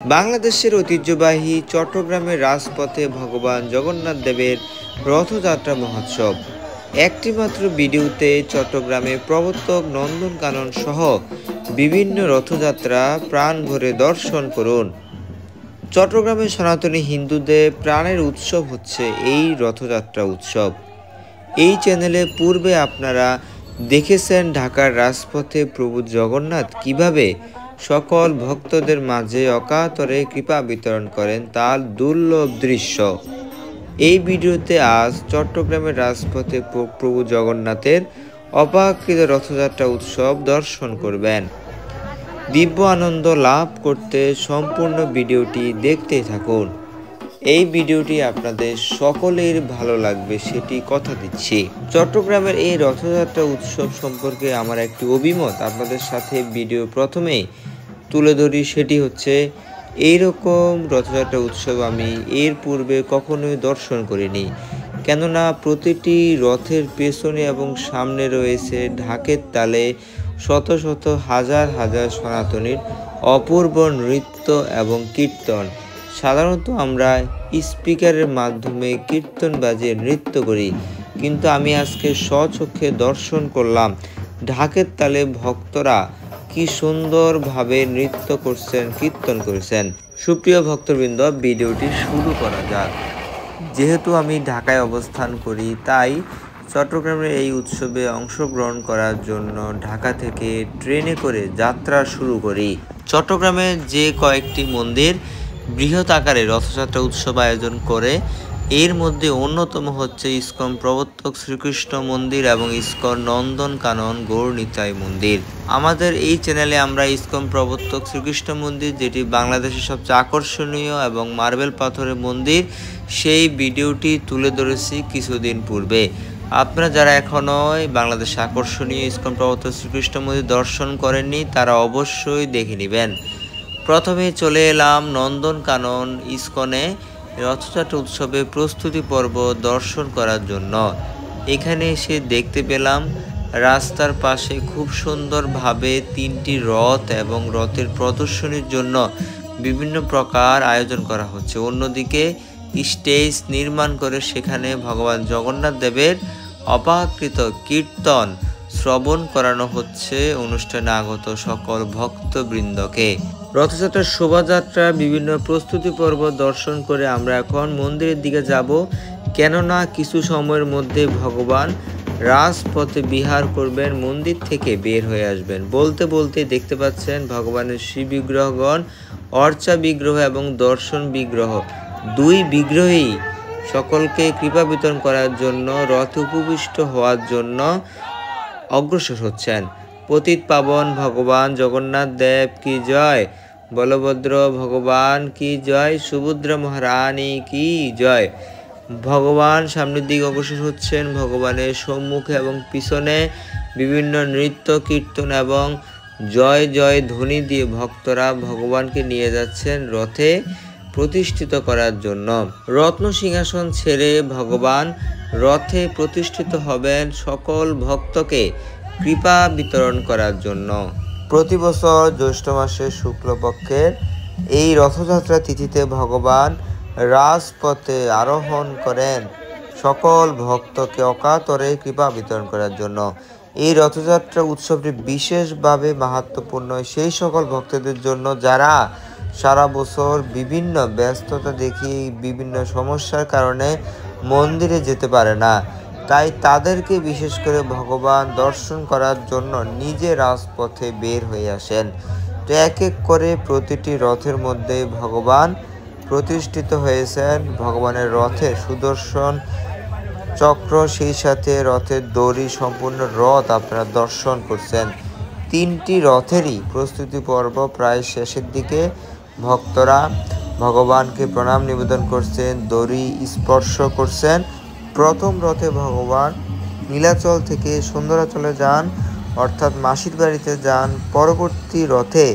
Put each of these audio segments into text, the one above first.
বাংলাদেশের ঐতিহ্যবাহী চট্টগ্রামের রাজপথে ভগবান জগন্নাথ দেবের রথযাত্রা মহোৎসব। একটি মাত্র ভিডিওতে চট্টগ্রামে প্রবর্তক নন্দনকানন সহ বিভিন্ন রথযাত্রা প্রাণ ভরে দর্শন করুন। চট্টগ্রামের সনাতনী হিন্দুদের প্রাণের উৎসব হচ্ছে এই রথযাত্রা উৎসব। এই চ্যানেলে পূর্বে আপনারা দেখেছেন ঢাকার রাজপথে প্রভু জগন্নাথ কিভাবে সকল ভক্তদের মাঝে অকাতরে কৃপা বিতরণ করেন তার দুর্লভ দৃশ্য। এই ভিডিওতে আজ চট্টগ্রামের রাজপথে প্রভু জগন্নাথের অপাকৃত রথযাত্রা উৎসব দর্শন করবেন। দিব্য আনন্দ লাভ করতে সম্পূর্ণ ভিডিওটি দেখতে থাকুন। এই ভিডিওটি আপনাদের সকলের ভালো লাগবে সেটি কথা দিচ্ছি। চট্টগ্রামের এই রথযাত্রা উৎসব সম্পর্কে আমার একটি অভিমত আপনাদের সাথে ভিডিও প্রথমেই তুলে ধরি। সেটি হচ্ছে এইরকম রথযাত্রা উৎসব আমি এর পূর্বে কখনোই দর্শন করিনি, কেননা প্রতিটি রথের পেছনে এবং সামনে রয়েছে ঢাকের তালে শত শত হাজার হাজার সনাতনীর অপূর্ব নৃত্য এবং কীর্তন। সাধারণত আমরা স্পিকারের মাধ্যমে কীর্তন বাজিয়ে নৃত্য করি, কিন্তু আমি আজকে স্বচক্ষে দর্শন করলাম ঢাকের তালে ভক্তরা কি সুন্দরভাবে নৃত্য করছেন, কীর্তন করেছেন। সুপ্রিয় ভক্তবৃন্দ, ভিডিওটি শুরু করা যাক। যেহেতু আমি ঢাকায় অবস্থান করি, তাই চট্টগ্রামের এই উৎসবে অংশগ্রহণ করার জন্য ঢাকা থেকে ট্রেনে করে যাত্রা শুরু করি। চট্টগ্রামে যে কয়েকটি মন্দির বৃহৎ আকারে রথযাত্রা উৎসব আয়োজন করে, এর মধ্যে অন্যতম হচ্ছে ইস্কন প্রবর্তক শ্রীকৃষ্ণ মন্দির এবং ইস্কন নন্দনকানন গৌরনিতাই মন্দির। আমাদের এই চ্যানেলে আমরা ইস্কন প্রবর্তক শ্রীকৃষ্ণ মন্দির, যেটি বাংলাদেশের সবচেয়ে আকর্ষণীয় এবং মার্বেল পাথরের মন্দির, সেই ভিডিওটি তুলে ধরেছি কিছুদিন পূর্বে। আপনারা যারা এখনও বাংলাদেশে আকর্ষণীয় ইস্কন প্রবর্তক শ্রীকৃষ্ণ মন্দির দর্শন করেননি, তারা অবশ্যই দেখে নেবেন। প্রথমে চলে এলাম নন্দনকানন ইস্কনে রথযাত্রা উৎসবে প্রস্তুতি পর্ব দর্শন করার জন্য। এখানে এসে দেখতে পেলাম রাস্তার পাশে খুব সুন্দরভাবে তিনটি রথ এবং রথের প্রদর্শনীর জন্য বিভিন্ন প্রকার আয়োজন করা হচ্ছে। অন্যদিকে স্টেজ নির্মাণ করে সেখানে ভগবান জগন্নাথ দেবের অপাকৃত কীর্তন শ্রবণ করানো হচ্ছে অনুষ্ঠানে আগত সকল ভক্তবৃন্দকে। রথযাত্রার শোভাযাত্রা বিভিন্ন প্রস্তুতি পর্ব দর্শন করে আমরা এখন মন্দিরের দিকে যাব, কেননা কিছু সময়ের মধ্যে ভগবান রাজপথে বিহার করবেন, মন্দির থেকে বের হয়ে আসবেন। বলতে বলতে দেখতে পাচ্ছেন ভগবানের শ্রী বিগ্রহগণ, অর্চা বিগ্রহ এবং দর্শন বিগ্রহ, দুই বিগ্রহই সকলকে কৃপা বিতরণ করার জন্য রথে উপবিষ্ট হওয়ার জন্য অগ্রসর হচ্ছেন। পতিত পাবন ভগবান জগন্নাথ দেব কি জয়, বলভদ্র ভগবান কি জয়, সুভদ্রা মহারানী কি জয়। ভগবান সামনের দিকে অগ্রসর হচ্ছেন। ভগবানের সম্মুখে এবং পিছনে বিভিন্ন নৃত্য কীর্তন এবং জয় জয় ধ্বনি দিয়ে ভক্তরা ভগবানকে নিয়ে যাচ্ছেন রথে প্রতিষ্ঠিত করার জন্য। রত্ন সিংহাসন ছেড়ে ভগবান রথে প্রতিষ্ঠিত হবেন সকল ভক্তকে কৃপা বিতরণ করার জন্য। প্রতি বছর জ্যৈষ্ঠ মাসের শুক্লপক্ষের এই রথযাত্রা তিথিতে ভগবান রাজপথে আরোহণ করেন সকল ভক্তকে অকাতরে কৃপা বিতরণ করার জন্য। এই রথযাত্রা উৎসবটি বিশেষভাবে মাহাত্ম্যপূর্ণ সেই সকল ভক্তদের জন্য যারা সারা বছর বিভিন্ন ব্যস্ততা দেখিয়ে বিভিন্ন সমস্যার কারণে মন্দিরে যেতে পারে না, তাই তাদেরকে বিশেষ করে ভগবান দর্শন করার জন্য নিজে রাজপথে বের হয়ে আসেন। তো এক এক করে প্রতিটি রথের মধ্যে ভগবান প্রতিষ্ঠিত হয়েছেন। ভগবানের রথে সুদর্শন চক্র, সেই সাথে রথের দড়ি, সম্পূর্ণ রথ আপনারা দর্শন করছেন। তিনটি রথেরই প্রস্তুতি পর্ব প্রায় শেষের দিকে। ভক্তরা ভগবানকে প্রণাম নিবেদন করছেন, দড়ি স্পর্শ করছেন। প্রথম রথে ভগবান নীলাচল থেকে সুন্দরাচলে যান, অর্থাৎ মাসির বাড়িতে যান। পরবর্তী রথে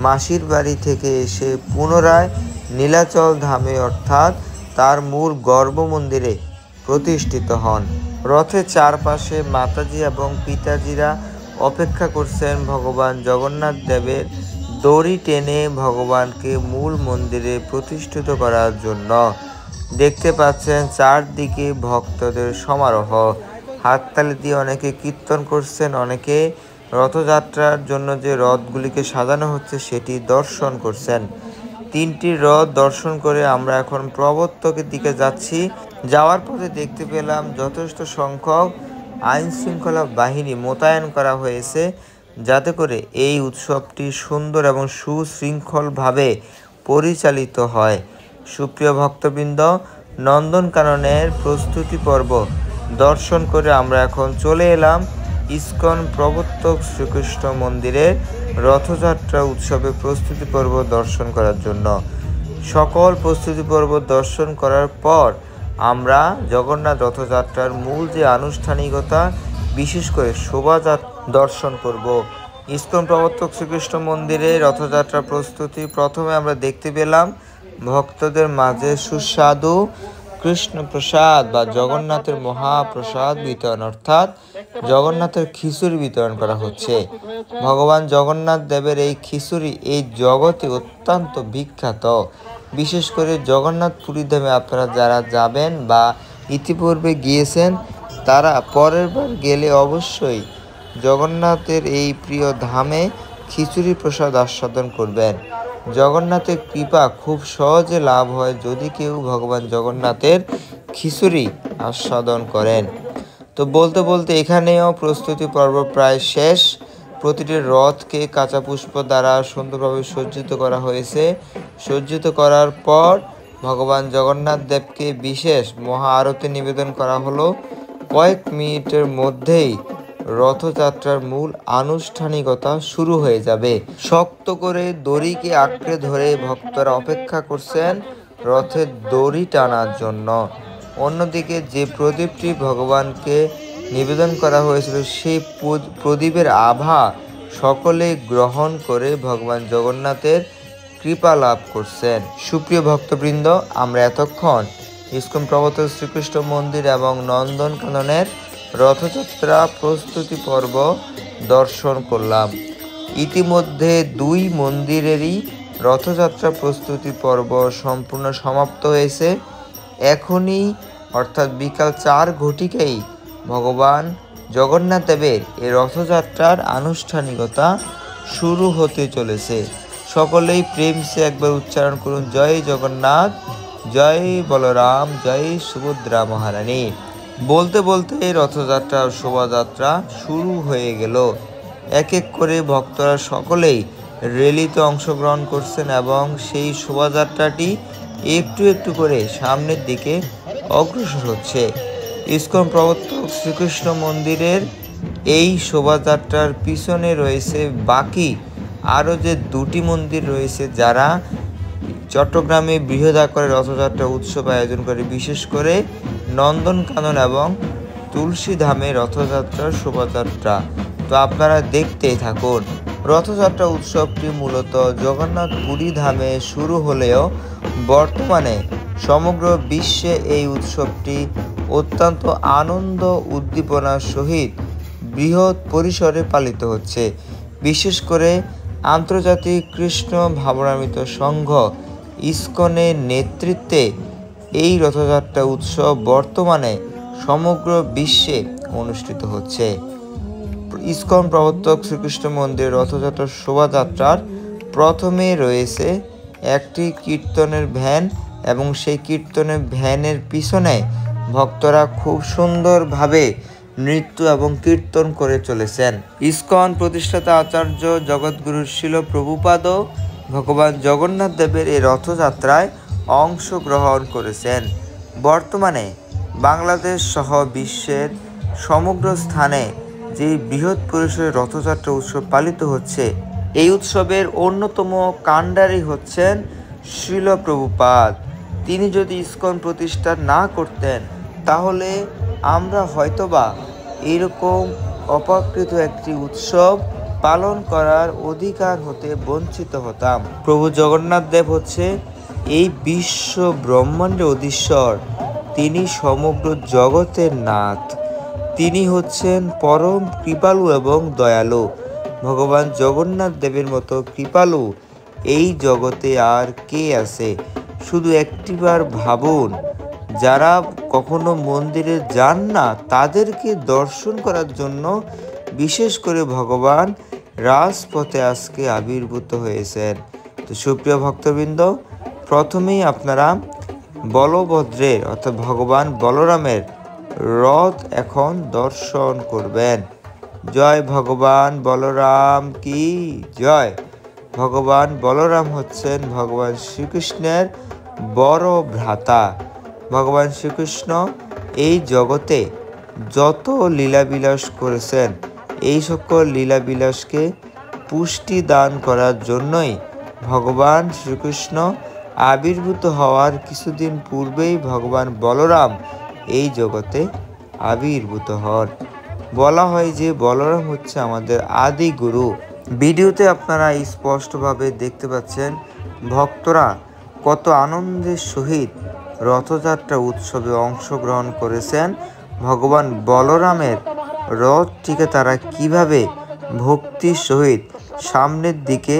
মাসির বাড়ি থেকে এসে পুনরায় নীলাচল ধামে অর্থাৎ তার মূল গর্ভ মন্দিরে প্রতিষ্ঠিত হন। রথের চারপাশে মাতাজি এবং পিতাজিরা অপেক্ষা করছেন ভগবান জগন্নাথ দেবের দড়ি টেনে ভগবানকে মূল মন্দিরে প্রতিষ্ঠিত করার জন্য। দেখতে পাচ্ছেন চারদিকে ভক্তদের সমারোহ, হাততালি দিয়ে অনেকে কীর্তন করছেন, অনেকে রথযাত্রার জন্য যে রথগুলিকে সাজানো হচ্ছে সেটি দর্শন করছেন। 3টি রথ দর্শন করে আমরা এখন প্রবর্তকের দিকে যাচ্ছি। যাওয়ার পথে দেখতে পেলাম যথেষ্ট সংখ্যক আইন শৃঙ্খলা বাহিনী মোতায়েন করা হয়েছে, যাতে করে এই উৎসবটি সুন্দর এবং সুশৃঙ্খলভাবে পরিচালিত হয়। সুপ্রিয় ভক্তবৃন্দ, নন্দনকাননের প্রস্তুতি পর্ব দর্শন করে আমরা এখন চলে এলাম ইস্কন প্রবর্তক শ্রীকৃষ্ণ মন্দিরের রথযাত্রা উৎসবের প্রস্তুতি পর্ব দর্শন করার জন্য। সকল প্রস্তুতি পর্ব দর্শন করার পর আমরা জগন্নাথ রথযাত্রার মূল যে আনুষ্ঠানিকতা, বিশেষ করে শোভাযাত্রা দর্শন করব। ইস্কন প্রবর্তক শ্রীকৃষ্ণ মন্দিরে রথযাত্রা প্রস্তুতি প্রথমে আমরা দেখতে পেলাম ভক্তদের মাঝে সুস্বাদু কৃষ্ণ প্রসাদ বা জগন্নাথের মহাপ্রসাদ বিতরণ, অর্থাৎ জগন্নাথের খিচুড়ি বিতরণ করা হচ্ছে। ভগবান জগন্নাথ দেবের এই খিচুড়ি এই জগতে অত্যন্ত বিখ্যাত। বিশেষ করে জগন্নাথ পুরী ধামে আপনারা যারা যাবেন বা ইতিপূর্বে গিয়েছেন, তারা পরের বার গেলে অবশ্যই জগন্নাথের এই প্রিয় ধামে খিচুড়ি প্রসাদ আস্বাদন করবেন। জগন্নাথের কৃপা খুব সহজে লাভ হয় যদি কেউ ভগবান জগন্নাথের খিচুড়ি আস্বাদন করেন। তো বলতে বলতে এখানেও প্রস্তুতি পর্ব প্রায় শেষ। প্রতিটি রথকে কাঁচা পুষ্প দ্বারা সুন্দরভাবে সজ্জিত করা হয়েছে। সজ্জিত করার পর ভগবান জগন্নাথ দেবকে বিশেষ মহা আরতি নিবেদন করা হলো। কয়েক মিনিটের মধ্যেই রথযাত্রার মূল আনুষ্ঠানিকতা শুরু হয়ে যাবে। শক্ত করে দড়িকে আঁকড়ে ধরে ভক্তরা অপেক্ষা করছেন রথের দড়ি টানার জন্য। অন্যদিকে যে প্রদীপটি ভগবানকে নিবেদন করা হয়েছিল, সেই প্রদীপের আভা সকলে গ্রহণ করে ভগবান জগন্নাথের কৃপা লাভ করছেন। সুপ্রিয় ভক্তবৃন্দ, আমরা এতক্ষণ ইস্কন প্রবর্তক শ্রীকৃষ্ণ মন্দির এবং নন্দনকাননের রথযাত্রা প্রস্তুতি পর্ব দর্শন করলাম। ইতিমধ্যে 2 মন্দিরেরই রথযাত্রা প্রস্তুতি পর্ব সম্পূর্ণ সমাপ্ত হয়েছে। এখনই অর্থাৎ বিকাল 4 ঘটিকায় ভগবান জগন্নাথ দেবের এই রথযাত্রার আনুষ্ঠানিকতা শুরু হতে চলেছে। সকলেই প্রেমসে একবার উচ্চারণ করুন, জয় জগন্নাথ, জয় বলরাম, জয় সুভদ্রা মহারানী। বলতে বলতে রথযাত্রার শোভাযাত্রা শুরু হয়ে গেল। এক এক করে ভক্তরা সকলেই র্যালিতে অংশগ্রহণ করছেন এবং সেই শোভাযাত্রাটি একটু একটু করে সামনের দিকে অগ্রসর হচ্ছে। ইস্কন প্রবর্তক শ্রীকৃষ্ণ মন্দিরের এই শোভাযাত্রার পিছনে রয়েছে বাকি আরও যে 2টি মন্দির রয়েছে, যারা চট্টগ্রামে বৃহদাকারে রথযাত্রা উৎসব আয়োজন করে। বিশেষ করে নন্দনকানন এবং তুলসীধামে রথযাত্রার শোভাযাত্রা। তো আপনারা দেখতেই থাকুন। রথযাত্রা উৎসবটি মূলত জগন্নাথ পুরী ধামে শুরু হলেও বর্তমানে সমগ্র বিশ্বে এই উৎসবটি অত্যন্ত আনন্দ উদ্দীপনার সহিত বৃহৎ পরিসরে পালিত হচ্ছে। বিশেষ করে আন্তর্জাতিক কৃষ্ণ ভাবনামৃত সংঘ ইস্কনের নেতৃত্বে এই রথযাত্রা উৎসব বর্তমানে সমগ্র বিশ্বে অনুষ্ঠিত হচ্ছে। ইস্কন প্রবর্তক শ্রীকৃষ্ণ মন্দির রথযাত্রার শোভাযাত্রার প্রথমে রয়েছে একটি কীর্তনের ভ্যান এবং সেই কীর্তনের ভ্যানের পিছনে ভক্তরা খুব সুন্দরভাবে নৃত্য এবং কীর্তন করে চলেছেন। ইস্কন প্রতিষ্ঠাতা আচার্য জগৎগুরু শিল প্রভুপাদ ভগবান জগন্নাথ দেবের এই রথযাত্রায় অংশগ্রহণ করেছেন। বর্তমানে বাংলাদেশ সহ বিশ্বের সমগ্র স্থানে যে বৃহৎ পরিসরে রথযাত্রা উৎসব পালিত হচ্ছে, এই উৎসবের অন্যতম কাণ্ডারি হচ্ছেন শিল প্রভুপাদ। তিনি যদি ইস্কন প্রতিষ্ঠা না করতেন, তাহলে আমরা হয়তোবা এরকম অপাকৃত একটি উৎসব পালন করার অধিকার হতে বঞ্চিত হতাম। প্রভু জগন্নাথ দেব হচ্ছে এই বিশ্ব ব্রহ্মাণ্ডের অধীশ্বর। তিনি সমগ্র জগতের নাথ। তিনি হচ্ছেন পরম কৃপালু এবং দয়ালু। ভগবান জগন্নাথ দেবের মতো কৃপালু এই জগতে আর কে আছে? শুধু একটিবার ভাবুন, যারা কখনো মন্দিরে যান না তাদেরকে দর্শন করার জন্য বিশেষ করে ভগবান রাজপথে আজকে আবির্ভূত হয়েছেন। তো সুপ্রিয় ভক্তবৃন্দ, প্রথমেই আপনারা বলভদ্রের অর্থাৎ ভগবান বলরামের রথ এখন দর্শন করবেন। জয় ভগবান বলরাম কি জয়। ভগবান বলরাম হচ্ছেন ভগবান শ্রীকৃষ্ণের বড় ভ্রাতা। ভগবান শ্রীকৃষ্ণ এই জগতে যত লীলাবিলাস করেছেন, এই সকল লীলাবিলাসকে পুষ্টি দান করার জন্যই ভগবান শ্রীকৃষ্ণ আবির্ভূত হওয়ার কিছুদিন পূর্বেই ভগবান বলরাম এই জগতে আবির্ভূত হন। বলা হয় যে বলরাম হচ্ছে আমাদের আদি গুরু। ভিডিওতে আপনারা স্পষ্টভাবে দেখতে পাচ্ছেন ভক্তরা কত আনন্দের সহিত রথযাত্রা উৎসবে অংশগ্রহণ করেছেন। ভগবান বলরামের রথটিকে তারা কিভাবে ভক্তির সহিত সামনের দিকে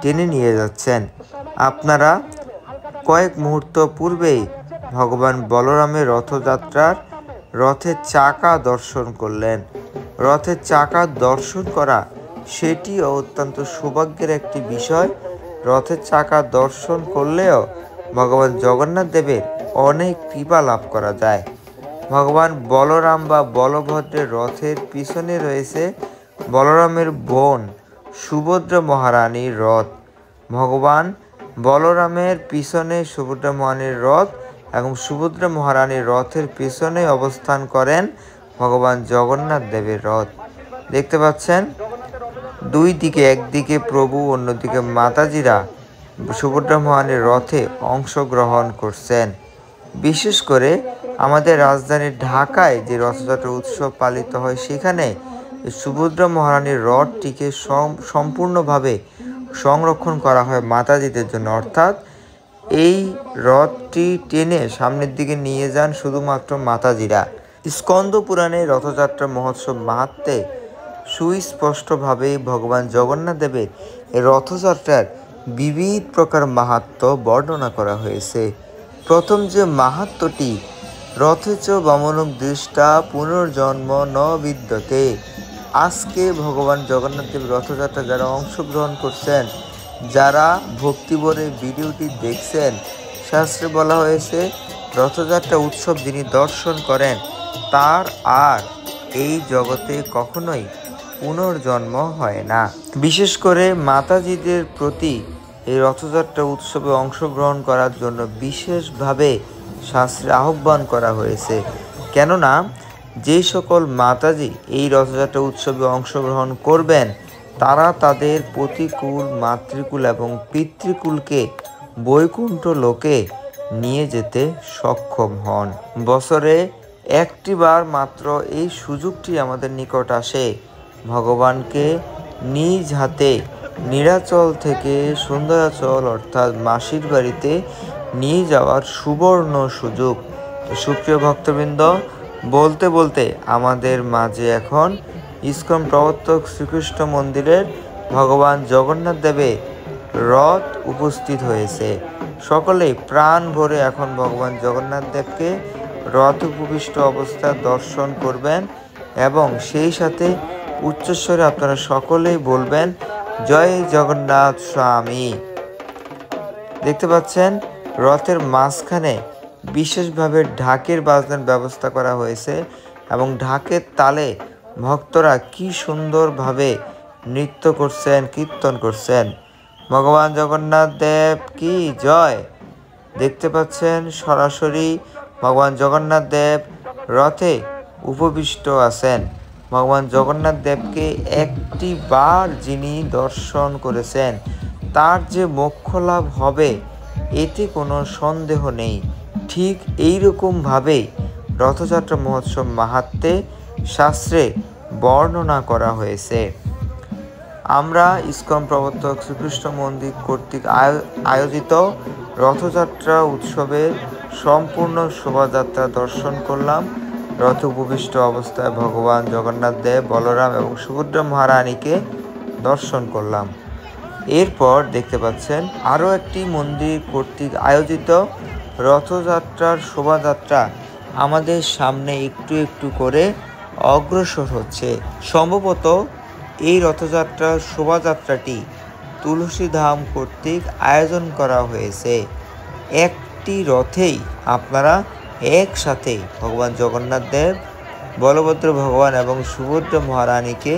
টেনে নিয়ে যাচ্ছেন। আপনারা কয়েক মুহূর্ত পূর্বেই ভগবান বলরামের রথযাত্রার রথের চাকা দর্শন করলেন। রথের চাকা দর্শন করা সেটিও অত্যন্ত সৌভাগ্যের একটি বিষয়। রথের চাকা দর্শন করলেও ভগবান জগন্নাথ দেবের অনেক কৃপা লাভ করা যায়। ভগবান বলরাম বা বলভদ্রের রথের পিছনে রয়েছে বলরামের বোন সুভদ্রা মহারানীর রথ। ভগবান বলরামের পিছনে সুভদ্রা মহারানীর রথ এবং সুভদ্রা মহারানীর রথের পিছনে অবস্থান করেন ভগবান জগন্নাথ দেবের রথ। দেখতে পাচ্ছেন দুই দিকে, একদিকে প্রভু অন্যদিকে মাতাজিরা সুভদ্রা মহারানীর রথে অংশগ্রহণ করছেন। বিশেষ করে আমাদের রাজধানী ঢাকায় যে রথযাত্রা উৎসব পালিত হয় সেখানে সুভদ্রা মহারানীর রথটিকে সম্পূর্ণভাবে সংরক্ষণ করা হয় মাতাজিদের জন্য। অর্থাৎ এই রথটি টেনে সামনের দিকে নিয়ে যান শুধুমাত্র মাতাজিরা। স্কন্দ পুরাণে রথযাত্রা মহোৎসব মাহাত্ম্যে সুস্পষ্টভাবে ভগবান জগন্নাথ দেবের রথযাত্রার বিবিধ প্রকার মাহাত্ম্য বর্ণনা করা হয়েছে। প্রথম যে মাহাত্ম্যটি, রথেচ বামনম দৃষ্টা পুনর্জন্ম ন বিদ্যতে। আজকে ভগবান জগন্নাথ দেব রথযাত্রা যারা অংশগ্রহণ করছেন, যারা ভক্তিভরে ভিডিওটি দেখছেন, শাস্ত্রে বলা হয়েছে রথযাত্রা উৎসব যিনি দর্শন করেন তার আর এই জগতে কখনোই পুনর্জন্ম হয় না। বিশেষ করে মাতাজিদের প্রতি এই রথযাত্রা উৎসবে অংশগ্রহণ করার জন্য বিশেষভাবে শাস্ত্রে আহ্বান করা হয়েছে। কেননা যে সকল মাতাজি এই রথযাত্রা উৎসবে অংশগ্রহণ করবেন তারা তাদের প্রতিকূল, মাতৃকুল এবং পিতৃকুলকে বৈকুণ্ঠ লোকে নিয়ে যেতে সক্ষম হন। বছরে একটিবার মাত্র এই সুযোগটি আমাদের নিকট আসে ভগবানকে নিজ হাতে নীলাচল থেকে সুন্দরাচল অর্থাৎ মাসির বাড়িতে নিয়ে যাওয়ার সুবর্ণ সুযোগ। সুপ্রিয় ভক্তবৃন্দ, বলতে বলতে আমাদের মাঝে এখন ইস্কন প্রবর্তক শ্রীকৃষ্ণ মন্দিরের ভগবান জগন্নাথ দেবের রথ উপস্থিত হয়েছে। সকলেই প্রাণ ভরে এখন ভগবান জগন্নাথ দেবকে রথ উপবিষ্ট অবস্থায় দর্শন করবেন এবং সেই সাথে উচ্চস্বরে আপনারা সকলেই বলবেন জয় জগন্নাথ স্বামী। দেখতে পাচ্ছেন রথের মাঝখানে বিশেষভাবে ঢাকের বাজনার ব্যবস্থা করা হয়েছে এবং ঢাকের তালে ভক্তরা কি সুন্দরভাবে নৃত্য করছেন, কীর্তন করছেন। ভগবান জগন্নাথ দেব কি জয়। দেখতে পাচ্ছেন সরাসরি ভগবান জগন্নাথ দেব রথে উপবিষ্ট আছেন। ভগবান জগন্নাথ দেবকে একটি বার যিনি দর্শন করেছেন তার যে মোক্ষ লাভ হবে এতে কোনো সন্দেহ নেই। ঠিক এইরকমভাবে রথযাত্রা মহোৎসব মাহাত্ম্যে শাস্ত্রে বর্ণনা করা হয়েছে। আমরা ইস্কন প্রবর্তক শ্রীকৃষ্ণ মন্দির কর্তৃক আয়োজিত রথযাত্রা উৎসবের সম্পূর্ণ শোভাযাত্রা দর্শন করলাম। রথে উপবিষ্ট অবস্থায় ভগবান জগন্নাথ দেব, বলরাম এবং সুভদ্রা মহারানীকে দর্শন করলাম। এরপর দেখতে পাচ্ছেন আরও একটি মন্দির কর্তৃক আয়োজিত রথযাত্রার শোভাযাত্রা আমাদের সামনে একটু একটু করে অগ্রসর হচ্ছে। সম্ভবত এই রথযাত্রার শোভাযাত্রাটি তুলসীধাম কর্তৃক আয়োজন করা হয়েছে। একটি রথেই আপনারা একসাথে ভগবান জগন্নাথ দেব, বলভদ্র ভগবান এবং সুভদ্রা মহারানীকে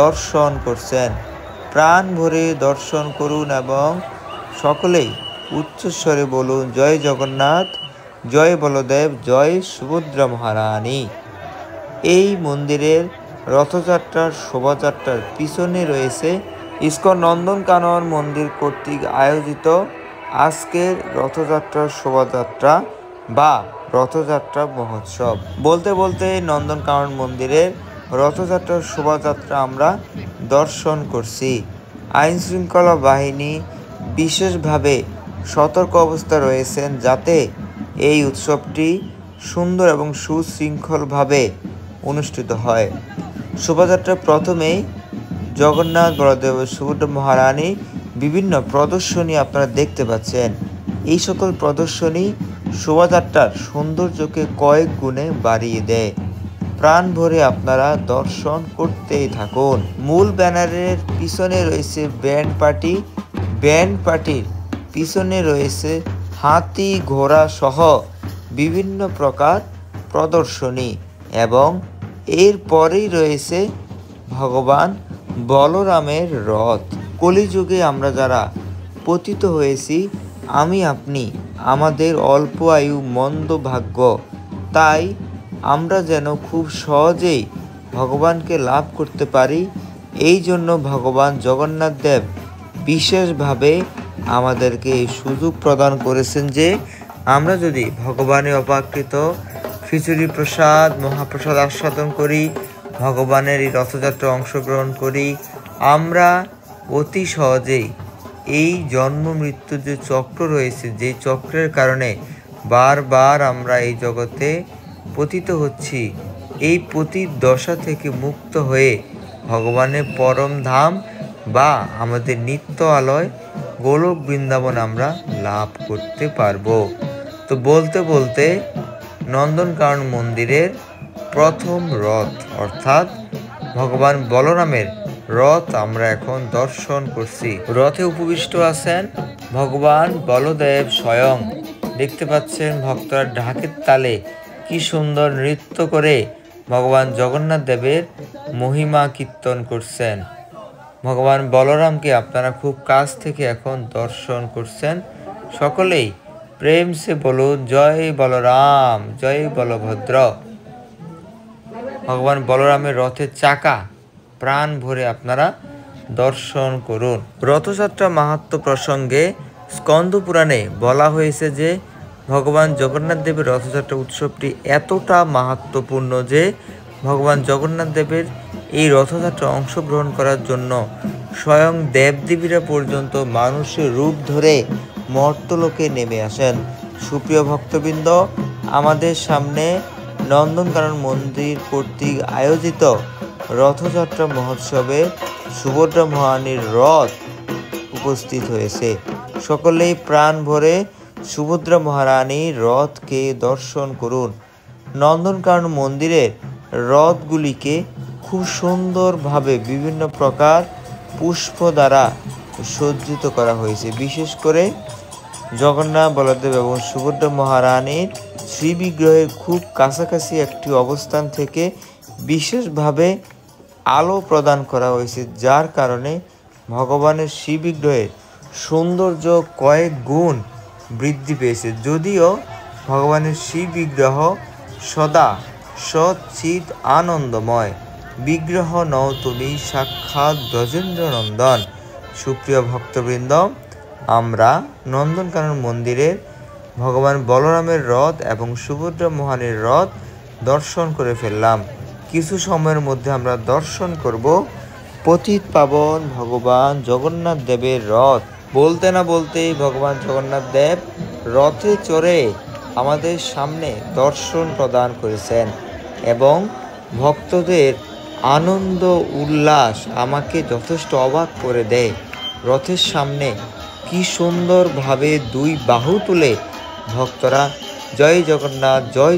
দর্শন করছেন। প্রাণ ভরে দর্শন করুন এবং সকলেই উচ্চস্বরে বলুন, জয় জগন্নাথ, জয় বলদেব, জয় সুভদ্রা মহারানী। এই মন্দিরের রথযাত্রার শোভাযাত্রার পিছনে রয়েছে ইস্কন নন্দনকানন মন্দির কর্তৃক আয়োজিত আজকের রথযাত্রার শোভাযাত্রা বা রথযাত্রা মহোৎসব। বলতে বলতে নন্দনকানন মন্দিরের রথযাত্রার শোভাযাত্রা আমরা দর্শন করছি। আইন শৃঙ্খলা বাহিনী বিশেষভাবে সতর্ক অবস্থা রয়েছেন যাতে এই উৎসবটি সুন্দর এবং সুশৃঙ্খলভাবে অনুষ্ঠিত হয়। শোভাযাত্রার প্রথমেই জগন্নাথ, বলদেব, সুভদ্রা মহারানী বিভিন্ন প্রদর্শনী আপনারা দেখতে পাচ্ছেন। এই সকল প্রদর্শনী শোভাযাত্রার সৌন্দর্যকে কয়েক গুণে বাড়িয়ে দেয়। প্রাণ ভরে আপনারা দর্শন করতেই থাকুন। মূল ব্যানারের পিছনে রয়েছে ব্যান্ড পার্টি। ব্যান্ড পার্টির পিছনে রয়েছে হাতি, ঘোড়া সহ বিভিন্ন প্রকার প্রদর্শনী এবং এরপরেই রয়েছে ভগবান বলরামের রথ। কলিযুগে আমরা যারা পতিত হয়েছি, আমি আপনি, আমাদের অল্প আয়ু, মন্দ ভাগ্য, তাই আমরা যেন খুব সহজেই ভগবানকে লাভ করতে পারি, এই জন্য ভগবান জগন্নাথ দেব বিশেষভাবে আমাদেরকে এই সুযোগ প্রদান করেছেন যে আমরা যদি ভগবানের অপাকৃত খিচুড়ি প্রসাদ, মহাপ্রসাদ আস্বাদন করি, ভগবানের এই রথযাত্রা অংশগ্রহণ করি, আমরা অতি সহজেই এই জন্ম মৃত্যুর যে চক্র রয়েছে, যে চক্রের কারণে বারবার আমরা এই জগতে পতিত হচ্ছি, এই পতিত দশা থেকে মুক্ত হয়ে ভগবানের পরম ধাম বা আমাদের নিত্য আলয় গোলক বৃন্দাবন আমরা লাভ করতে পারবো। তো বলতে বলতে নন্দনকানন মন্দিরের প্রথম রথ অর্থাৎ ভগবান বলরামের রথ আমরা এখন দর্শন করছি। রথে উপবিষ্ট আছেন ভগবান বলদেব স্বয়ং। দেখতে পাচ্ছেন ভক্তরা ঢাকের তালে কি সুন্দর নৃত্য করে ভগবান জগন্নাথ দেবের মহিমা কীর্তন করছেন। ভগবান বলরামকে আপনারা খুব কাছ থেকে এখন দর্শন করছেন। সকলেই প্রেম সে বলুন, জয় বলরাম, জয় বলভদ্র। ভগবান বলরামের রথের চাকা প্রাণ ভরে আপনারা দর্শন করুন। রথযাত্রা মাহাত্ম্য প্রসঙ্গে স্কন্দ পুরাণে বলা হয়েছে যে ভগবান জগন্নাথ দেবের রথযাত্রা উৎসবটি এতটা মাহাত্ম্যপূর্ণ যে ভগবান জগন্নাথ দেবের এই রথযাত্রা অংশগ্রহণ করার জন্য স্বয়ং দেবদেবীরা পর্যন্ত মানুষের রূপ ধরে মর্তলোকে নেমে আসেন। সুপ্রিয় ভক্তবৃন্দ, আমাদের সামনে নন্দনকানন মন্দির কর্তৃক আয়োজিত রথযাত্রা মহোৎসবে সুভদ্রা মহারানীর রথ উপস্থিত হয়েছে। সকলেই প্রাণ ভরে সুভদ্রা মহারানীর রথকে দর্শন করুন। নন্দনকানন মন্দিরের রথগুলিকে খুব সুন্দরভাবে বিভিন্ন প্রকার পুষ্প দ্বারা সজ্জিত করা হয়েছে। বিশেষ করে জগন্নাথ, বলদেব এবং সুভদ্রা মহারানীর শ্রীবিগ্রহের খুব কাছাকাছি একটি অবস্থান থেকে বিশেষভাবে আলো প্রদান করা হয়েছে, যার কারণে ভগবানের শ্রীবিগ্রহের সৌন্দর্য কয়েক গুণ বৃদ্ধি পেয়েছে। যদিও ভগবানের শ্রীবিগ্রহ সদা সচ্চিৎ আনন্দময়, বিগ্রহ নও তুমি সাক্ষাৎ ব্রজেন্দ্র নন্দন। সুপ্রিয় ভক্তবৃন্দ, আমরা নন্দনকানন মন্দিরের ভগবান বলরামের রথ এবং সুভদ্রা মহারানীর রথ দর্শন করে ফেললাম। কিছু সময়ের মধ্যে আমরা দর্শন করব পতিত পাবন ভগবান জগন্নাথ দেবের রথ। বলতে না বলতেই ভগবান জগন্নাথ দেব রথে চড়ে আমাদের সামনে দর্শন প্রদান করেছেন এবং ভক্তদের আনন্দ উল্লাস আমাকে যথেষ্ট অবাক করে দেয়। রথের সামনে কি সুন্দরভাবে দুই বাহু তুলে ভক্তরা জয়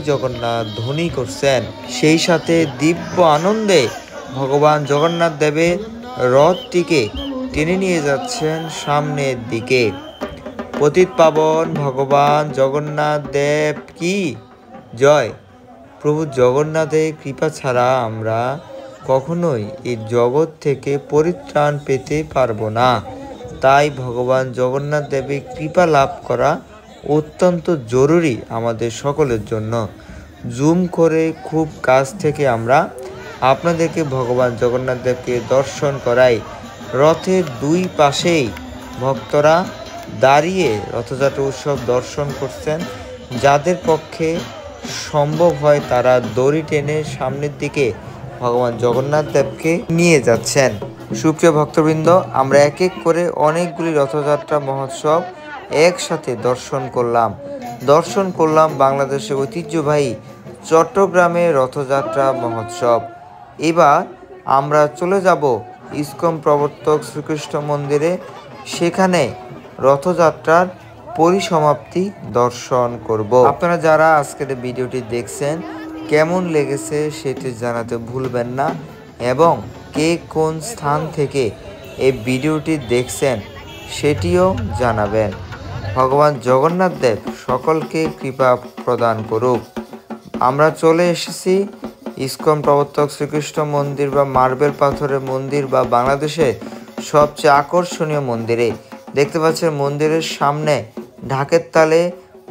জগন্নাথ ধ্বনি করছেন। সেই সাথে দিব্য আনন্দে ভগবান জগন্নাথ দেবের রথটিকে টেনে নিয়ে যাচ্ছেন সামনের দিকে। পতিত পাবন ভগবান জগন্নাথ দেব কি জয়। প্রভু জগন্নাথের কৃপা ছাড়া আমরা কখনোই এই জগৎ থেকে পরিত্রাণ পেতে পারবো না। তাই ভগবান জগন্নাথ দেবের কৃপা লাভ করা অত্যন্ত জরুরি আমাদের সকলের জন্য। জুম করে খুব কাছ থেকে আমরা আপনাদেরকে ভগবান জগন্নাথ দেবকে দর্শন করাই। রথের দুই পাশেই ভক্তরা দাঁড়িয়ে রথযাত্রা উৎসব দর্শন করছেন। যাদের পক্ষে সম্ভব হয় তারা দড়ি টেনে সামনের দিকে ভগবান জগন্নাথ দেবকে নিয়ে যাচ্ছেন। সুপ্রিয় ভক্তবৃন্দ, আমরা এক এক করে অনেকগুলি রথযাত্রা মহোৎসব একসাথে দর্শন করলাম বাংলাদেশের ঐতিহ্যবাহী চট্টগ্রামের রথযাত্রা মহোৎসব। এবার আমরা চলে যাব ইস্কন প্রবর্তক শ্রীকৃষ্ণ মন্দিরে। সেখানে রথযাত্রার পরিসমাপ্তি দর্শন করব। আপনারা যারা আজকের ভিডিওটি দেখছেন কেমন লেগেছে সেটি জানাতে ভুলবেন না, এবং কে কোন স্থান থেকে এই ভিডিওটি দেখছেন সেটিও জানাবেন। ভগবান জগন্নাথ দেব সকলকে কৃপা প্রদান করুক। আমরা চলে এসেছি ইস্কন প্রবর্তক শ্রীকৃষ্ণ মন্দির বা মার্বেল পাথরের মন্দির বা বাংলাদেশের সবচেয়ে আকর্ষণীয় মন্দিরে। দেখতে পাচ্ছেন মন্দিরের সামনে ঢাকের তালে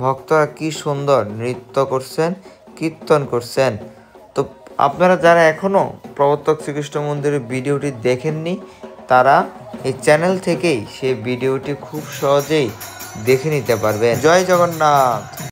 ভক্তরা কি সুন্দর নৃত্য করছেন, কীর্তন করছেন। তো আপনারা যারা এখনও প্রবর্তক শ্রীকৃষ্ণ মন্দিরের ভিডিওটি দেখেননি তারা এই চ্যানেল থেকেই সেই ভিডিওটি খুব সহজেই দেখে নিতে পারবেন। জয় জগন্নাথ।